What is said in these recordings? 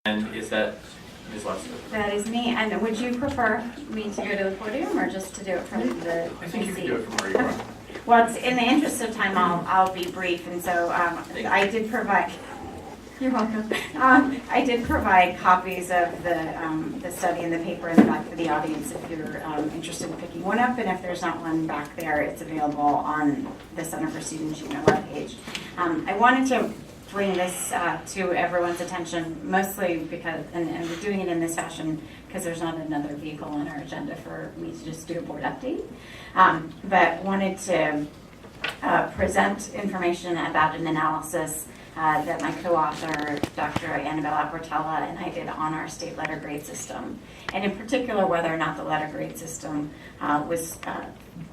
And is that Ms. Lester? That is me. And would you prefer me to go to the podium or just to do it from the I think you seat? can do it from where you are. Well, it's, in the interest of time, I'll be brief. And so I did provide. You're welcome. I did provide copies of the study and the paper in the back for the audience if you're interested in picking one up. And if there's not one back there, it's available on the Center for Student Achievement webpage. I wanted to bring this to everyone's attention, mostly because, and we're doing it in this fashion because there's not another vehicle on our agenda for me to just do a board update. But wanted to present information about an analysis that my co-author, Dr. Annabelle Aportella, and I did on our state letter grade system. And in particular, whether or not the letter grade system was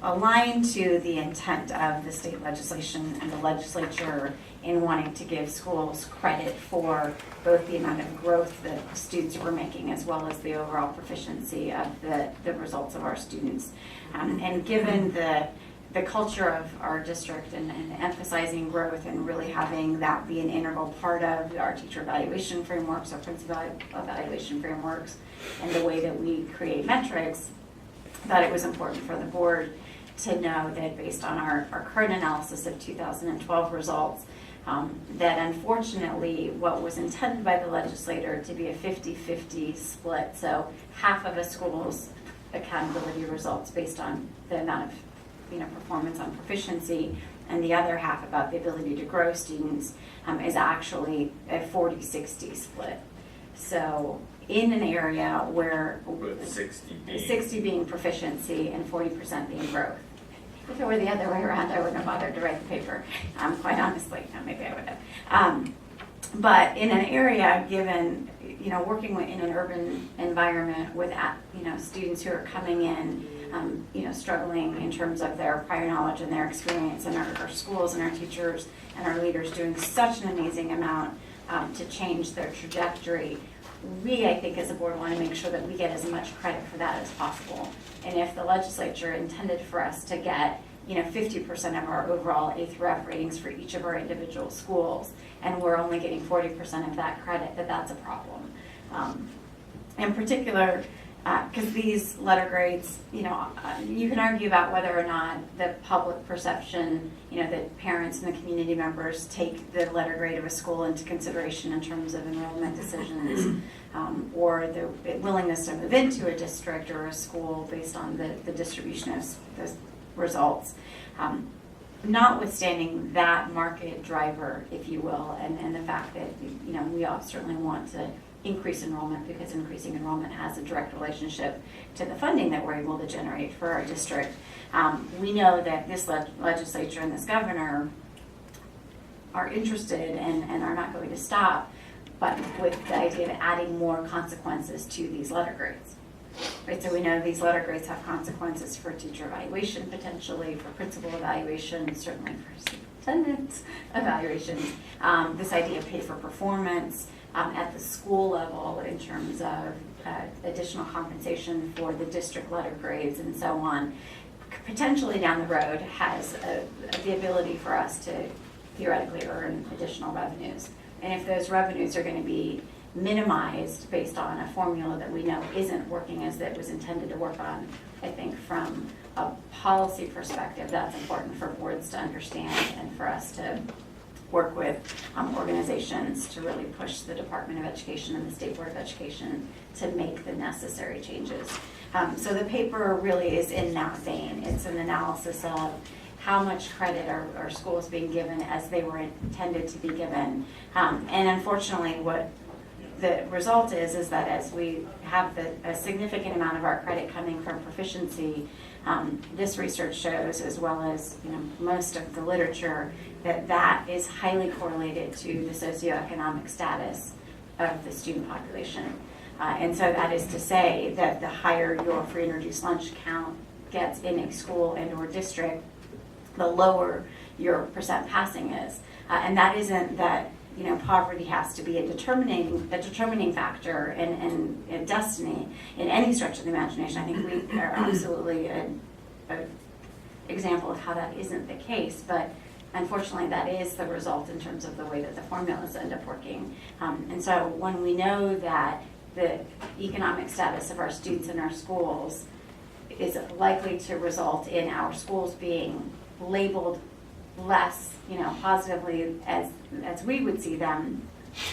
aligned to the intent of the state legislation and the legislature in wanting to give schools credit for both the amount of growth that students were making as well as the overall proficiency of the results of our students. And given the culture of our district and emphasizing growth and really having that be an integral part of our teacher evaluation frameworks, our principal evaluation frameworks, and the way that we create metrics, thought it was important for the board to know that based on our current analysis of 2012 results, that unfortunately what was intended by the legislator to be a 50-50 split, so half of a school's accountability results based on the amount of performance on proficiency, and the other half about the ability to grow students is actually a 40-60 split. So in an area where 60 being proficiency and 40% being growth. If it were the other way around, I wouldn't have bothered to write the paper, quite honestly. Maybe I would have. But in an area, given, working in an urban environment with, students who are coming in, struggling in terms of their prior knowledge and their experience, and our schools and our teachers and our leaders doing such an amazing amount to change their trajectory, we, I think, as a board want to make sure that we get as much credit for that as possible. And if the legislature intended for us to get 50% of our overall A through F ratings for each of our individual schools, and we're only getting 40% of that credit, that's a problem. In particular, because these letter grades, you can argue about whether or not the public perception, that parents and the community members take the letter grade of a school into consideration in terms of enrollment decisions, or the willingness to move into a district or a school based on the distribution of those results. Notwithstanding that market driver, if you will, and the fact that, we all certainly want to increase enrollment because increasing enrollment has a direct relationship to the funding that we're able to generate for our district. We know that this legislature and this governor are interested and are not going to stop, but with the idea of adding more consequences to these letter grades. Right, so we know these letter grades have consequences for teacher evaluation, potentially for principal evaluation, certainly for superintendent evaluations. This idea of pay for performance at the school level in terms of additional compensation for the district letter grades and so on, potentially down the road has the ability for us to theoretically earn additional revenues. And if those revenues are going to be minimized based on a formula that we know isn't working as it was intended to work on, I think from a policy perspective, that's important for boards to understand and for us to work with organizations to really push the Department of Education and the State Board of Education to make the necessary changes. So the paper really is in that vein. It's an analysis of how much credit are schools being given as they were intended to be given. And unfortunately, what the result is that as we have a significant amount of our credit coming from proficiency, this research shows, as well as most of the literature, that is highly correlated to the socioeconomic status of the student population. And so that is to say that the higher your free and reduced lunch count gets in a school and or district, the lower your percent passing is. And that isn't that poverty has to be a determining factor in destiny in any stretch of the imagination. I think we are absolutely an example of how that isn't the case, but unfortunately, that is the result in terms of the way that the formulas end up working. And so when we know that the economic status of our students in our schools is likely to result in our schools being labeled less, positively as we would see them,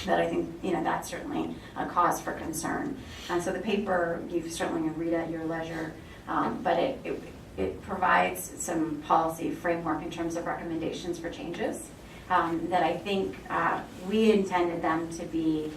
that I think, that's certainly a cause for concern. And so the paper, you certainly can read at your leisure, but it provides some policy framework in terms of recommendations for changes that I think we intended them to be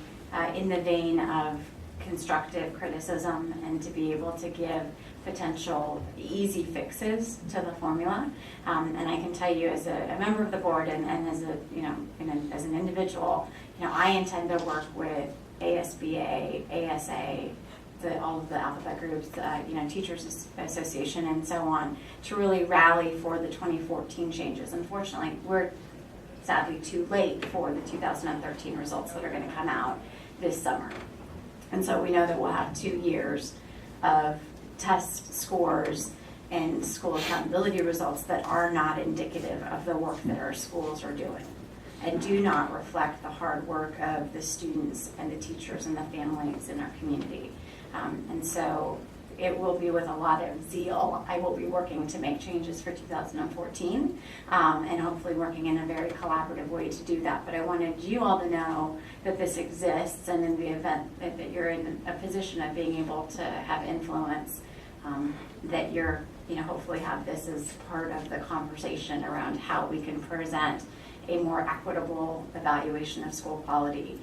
in the vein of constructive criticism and to be able to give potential easy fixes to the formula. And I can tell you as a member of the board and as as an individual, I intend to work with ASBA, ASA, all of the alphabet groups, Teachers Association and so on, to really rally for the 2014 changes. Unfortunately, we're sadly too late for the 2013 results that are going to come out this summer. And so we know that we'll have 2 years of test scores and school accountability results that are not indicative of the work that our schools are doing and do not reflect the hard work of the students and the teachers and the families in our community. And so it will be with a lot of zeal. I will be working to make changes for 2014 and hopefully working in a very collaborative way to do that. But I wanted you all to know that this exists, and in the event that you're in a position of being able to have influence, that you're, hopefully have this as part of the conversation around how we can present a more equitable evaluation of school quality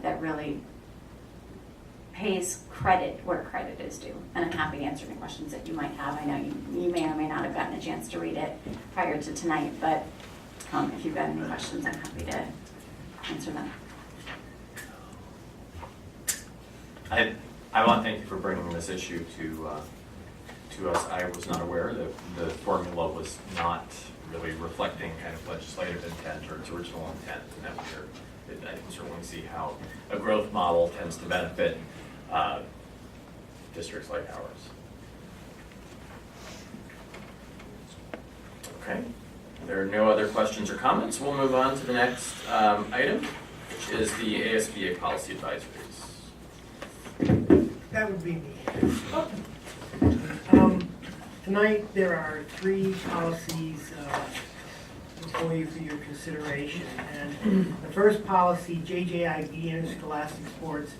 that really pays credit where credit is due. And I'm happy to answer any questions that you might have. I know you may or may not have gotten a chance to read it prior to tonight, but if you've got any questions, I'm happy to answer them. I want to thank you for bringing this issue to us. I was not aware that the formula was not really reflecting kind of legislative intent or its original intent, and that I can certainly see how a growth model tends to benefit districts like ours. Okay, if there are no other questions or comments, we'll move on to the next item, which is the ASBA policy advisories. That would be me. Tonight there are 3 policies before you for your consideration. And the first policy, JJIB, interscholastic sports,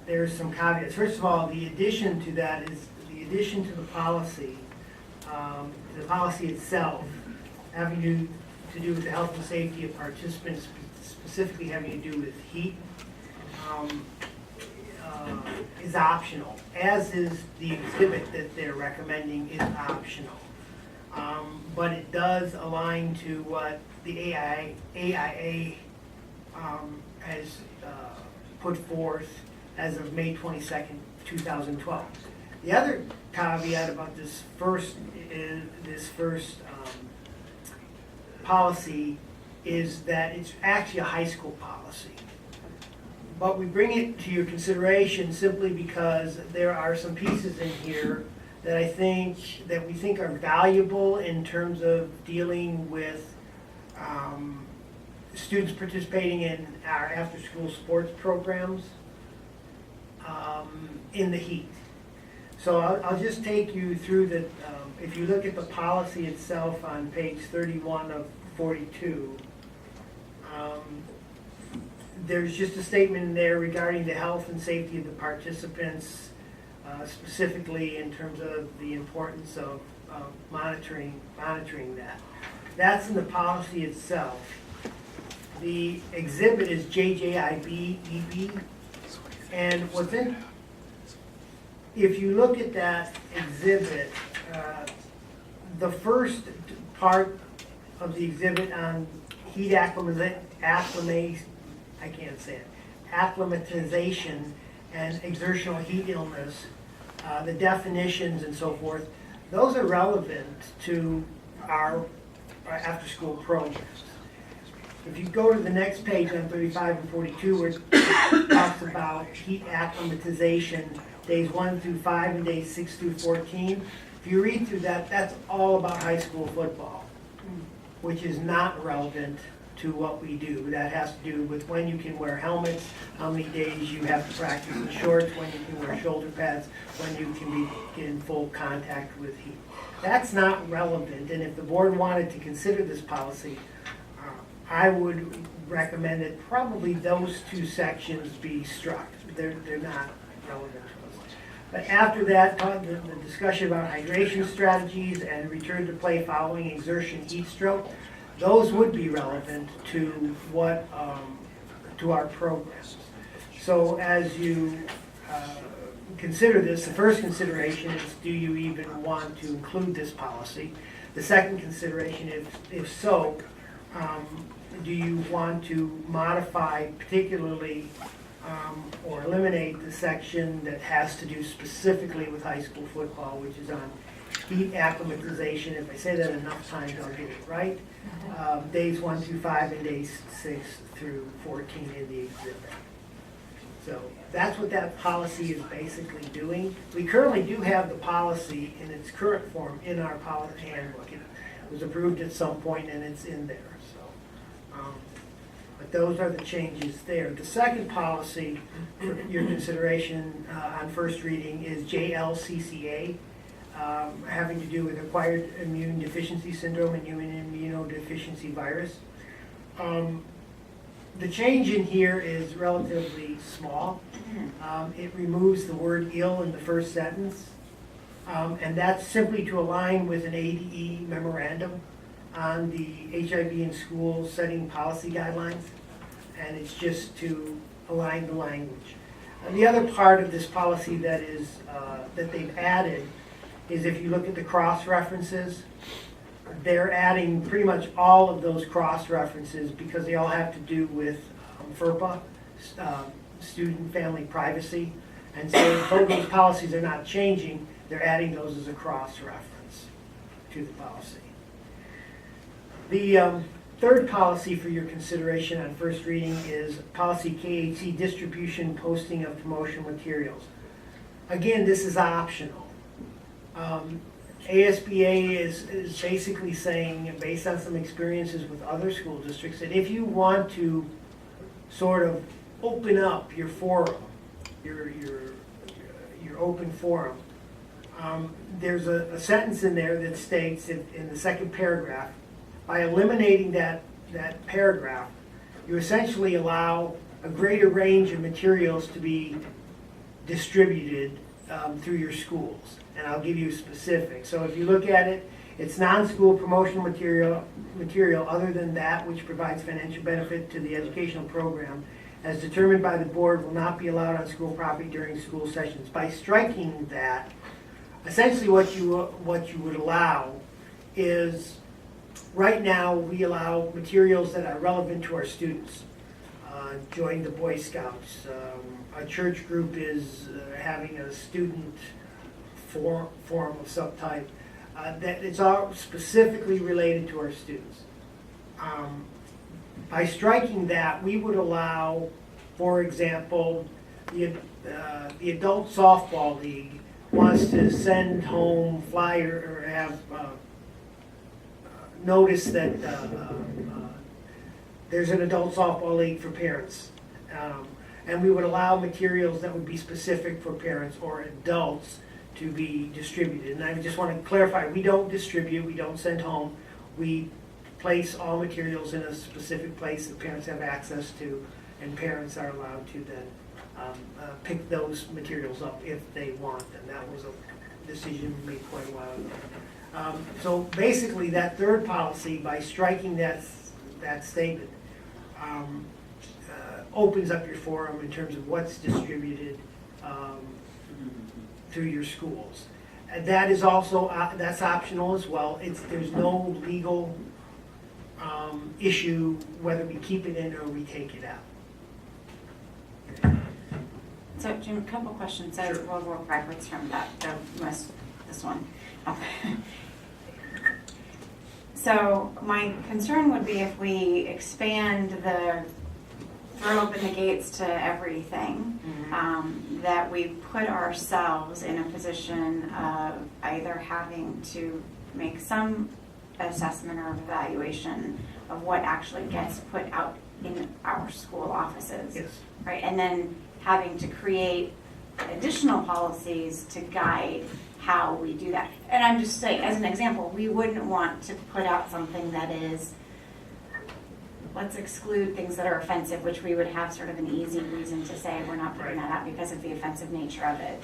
there's some caveats. First of all, the addition to that is the addition to the policy itself, having to do with the health and safety of participants, specifically having to do with heat, is optional, as is the exhibit that they're recommending is optional. But it does align to what the AIA has put forth as of May 22nd, 2012. The other caveat about this first policy is that it's actually a high school policy. But we bring it to your consideration simply because there are some pieces in here that we think are valuable in terms of dealing with students participating in our after-school sports programs in the heat. So I'll just take you through the, if you look at the policy itself on page 31 of 42, there's just a statement in there regarding the health and safety of the participants, specifically in terms of the importance of monitoring that. That's in the policy itself. The exhibit is JJIB, and if you look at that exhibit, the first part of the exhibit on heat acclimatization and exertional heat illness, the definitions and so forth, those are relevant to our after-school programs. If you go to the next page on 35 and 42, where it talks about heat acclimatization, days 1 through 5 and days 6 through 14, if you read through that, that's all about high school football. which is not relevant to what we do. That has to do with when you can wear helmets, how many days you have to practice in shorts, when you can wear shoulder pads, when you can be in full contact with heat. That's not relevant, and if the board wanted to consider this policy, I would recommend that probably those two sections be struck. They're not relevant to us. But after that, the discussion about hydration strategies and return to play following exertion heat stroke, those would be relevant to what, to our programs. So as you consider this, the first consideration is, do you even want to include this policy? The second consideration, if so, do you want to modify particularly or eliminate the section that has to do specifically with high school football, which is on heat acclimatization? If I say that enough times, I'll get it right. Days 1 through 5 and days 6 through 14 in the exhibit. So that's what that policy is basically doing. We currently do have the policy in its current form in our policy handbook. It was approved at some point and it's in there. So, but those are the changes there. The second policy for your consideration on first reading is JLCCA, having to do with acquired immune deficiency syndrome and human immunodeficiency virus. The change in here is relatively small. It removes the word ill in the first sentence, and that's simply to align with an ADE memorandum on the HIV in schools setting policy guidelines, and it's just to align the language. And the other part of this policy that is that they've added is, if you look at the cross references, they're adding pretty much all of those cross references because they all have to do with FERPA, student family privacy. And so though those policies are not changing, they're adding those as a cross reference to the policy. The third policy for your consideration on first reading is policy KHC, distribution, posting of promotional materials. Again, this is optional. ASBA is basically saying, based on some experiences with other school districts, that if you want to sort of open up your forum, your open forum, there's a sentence in there that states in the second paragraph, by eliminating that paragraph, you essentially allow a greater range of materials to be distributed through your schools. And I'll give you specifics. So if you look at it, it's non-school promotional material other than that which provides financial benefit to the educational program, as determined by the board, will not be allowed on school property during school sessions. By striking that, essentially what you would allow is, right now we allow materials that are relevant to our students. Join the Boy Scouts. A church group is having a student forum of some type. That it's all specifically related to our students. By striking that, we would allow, for example, the adult softball league wants to send home flyer or have notice that there's an adult softball league for parents. And we would allow materials that would be specific for parents or adults to be distributed. And I just want to clarify, we don't distribute, we don't send home. We place all materials in a specific place that parents have access to, and parents are allowed to then pick those materials up if they want them. That was a decision made quite a while ago. So basically, that third policy, by striking that statement, opens up your forum in terms of what's distributed through your schools. And that is also that's optional as well. There's no legal issue whether we keep it in or we take it out. So Jim, a couple questions. So we'll work backwards from that. This one. Okay. So my concern would be if we expand throw open the gates to everything, that we put ourselves in a position of either having to make some assessment or evaluation of what actually gets put out in our school offices. Yes. Right, and then having to create additional policies to guide how we do that. And I'm just saying, as an example, we wouldn't want to put out something that is, let's exclude things that are offensive, which we would have sort of an easy reason to say we're not putting that out because of the offensive nature of it.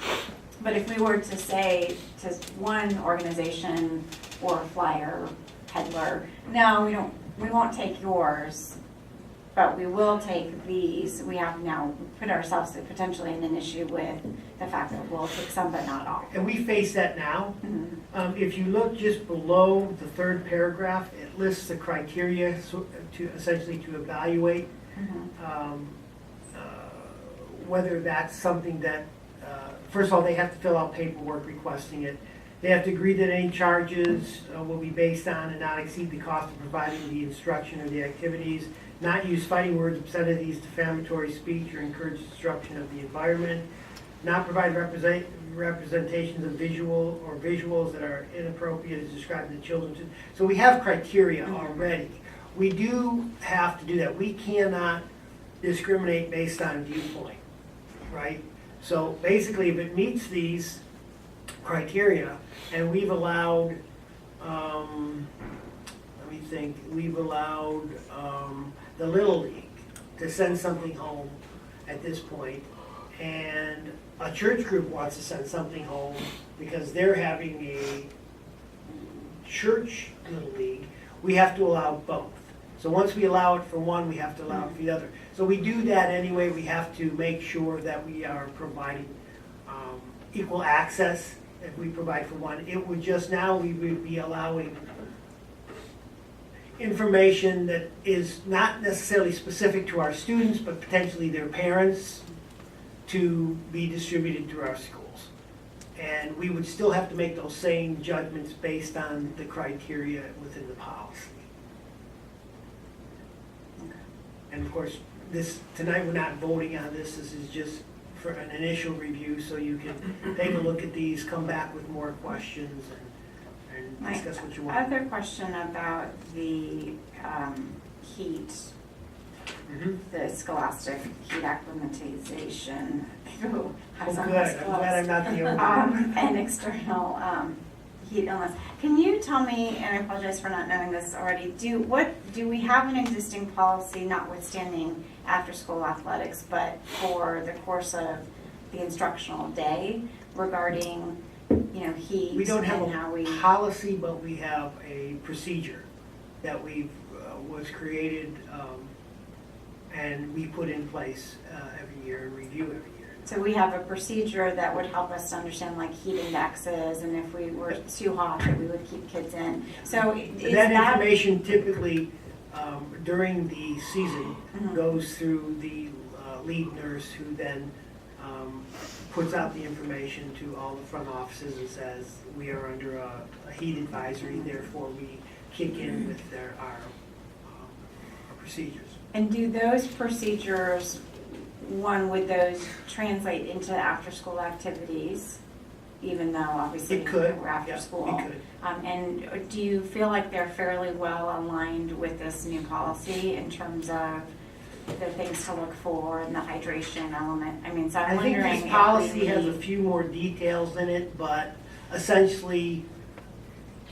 But if we were to say to one organization or flyer peddler, no, we won't take yours, but we will take these. We have now put ourselves potentially in an issue with the fact that we'll take some but not all. And we face that now. Mhm. If you look just below the third paragraph, it lists the criteria to essentially to evaluate Mhm. whether that's something that, first of all, they have to fill out paperwork requesting it. They have to agree that any charges will be based on and not exceed the cost of providing the instruction or the activities, not use fighting words, obscenities, defamatory speech, or encourage destruction of the environment, not provide representations of visual or visuals that are inappropriate as described in the children's. So we have criteria already. We do have to do that. We cannot discriminate based on viewpoint, right? So basically, if it meets these criteria, and we've allowed, we've allowed the Little League to send something home at this point, and a church group wants to send something home because they're having a church Little League, we have to allow both. So once we allow it for one, we have to allow it for the other. So we do that anyway. We have to make sure that we are providing equal access. If we provide for one, it would just now we would be allowing information that is not necessarily specific to our students, but potentially their parents, to be distributed through our schools. And we would still have to make those same judgments based on the criteria within the policy. And of course, tonight we're not voting on this. This is just for an initial review, so you can take a look at these, come back with more questions, and discuss what you want. Other question about the heat, the scholastic heat acclimatization. Oh, good. I'm glad I'm not the only one. And external heat illness. Can you tell me, and I apologize for not knowing this already, do we have an existing policy, notwithstanding after-school athletics, but for the course of the instructional day regarding, heat? We don't have and how we a policy, but we have a procedure that was created and we put in place every year and review every year. So we have a procedure that would help us to understand like heat indexes, and if we were too hot, that we would keep kids in. So is that information typically during the season Mhm. goes through the lead nurse, who then puts out the information to all the front offices and says, we are under a heat advisory, therefore we kick in with our procedures. And do those procedures, would those translate into after-school activities, even though obviously It could, we're after yeah, school? it could. And do you feel like they're fairly well aligned with this new policy in terms of the things to look for and the hydration element? I mean, so I'm I think wondering this if policy we has a need- few more details in it, but essentially,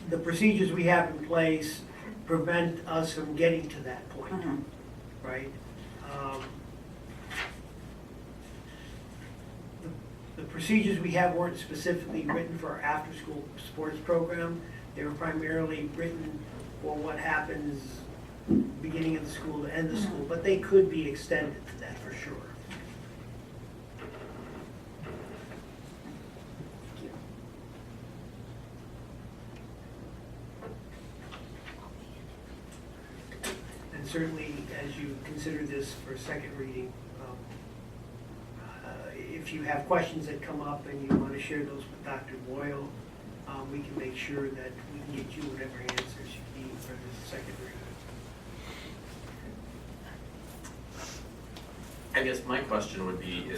the procedures we have in place prevent us from getting to that point, Mhm. right? The procedures we have weren't specifically written for our after-school sports program. They were primarily written for what happens beginning of the school to end of the school, but they could be extended to that for sure. And certainly, as you consider this for second reading, if you have questions that come up and you want to share those with Dr. Boyle, we can make sure that we can get you whatever answers you need for the second reading. I guess my question would be,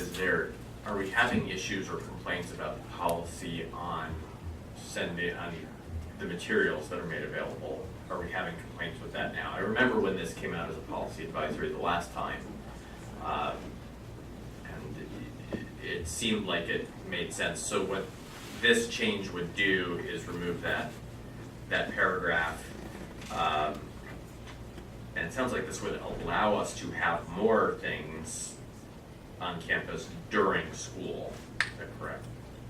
are we having issues or complaints about the policy on the materials that are made available, are we having complaints with that now? I remember when this came out as a policy advisory the last time, and it seemed like it made sense. So what this change would do is remove that paragraph. And it sounds like this would allow us to have more things on campus during school. Is that correct?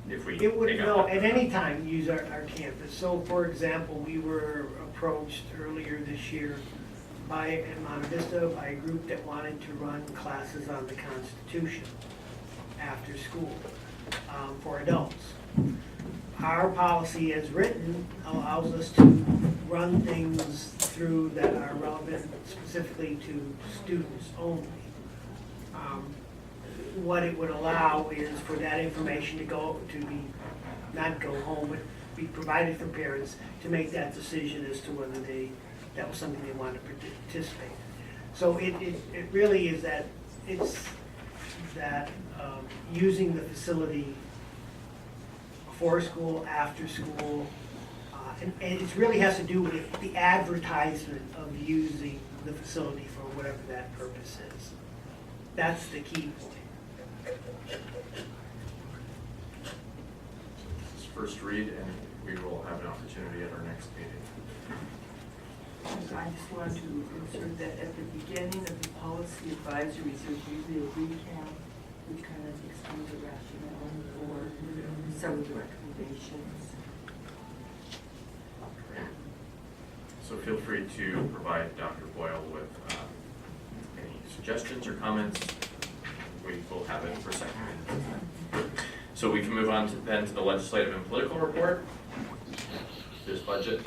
If we It would, take out no, that at any time use our campus. So for example, we were approached earlier this year in Monte Vista by a group that wanted to run classes on the Constitution after school for adults. Our policy as written allows us to run things through that are relevant specifically to students only. What it would allow is for that information not go home, but be provided for parents to make that decision as to whether that was something they wanted to participate. So it really is that, using the facility before school, after school, and it really has to do with the advertisement of using the facility for whatever that purpose is. That's the key point. This is first read, and we will have an opportunity at our next meeting. I just wanted to insert that at the beginning of the policy advisories, there's usually a recap which kind of explains the rationale for some of the recommendations. So feel free to provide Dr. Boyle with any suggestions or comments. We will have it for a second. So we can move on then to the legislative and political report. This budget.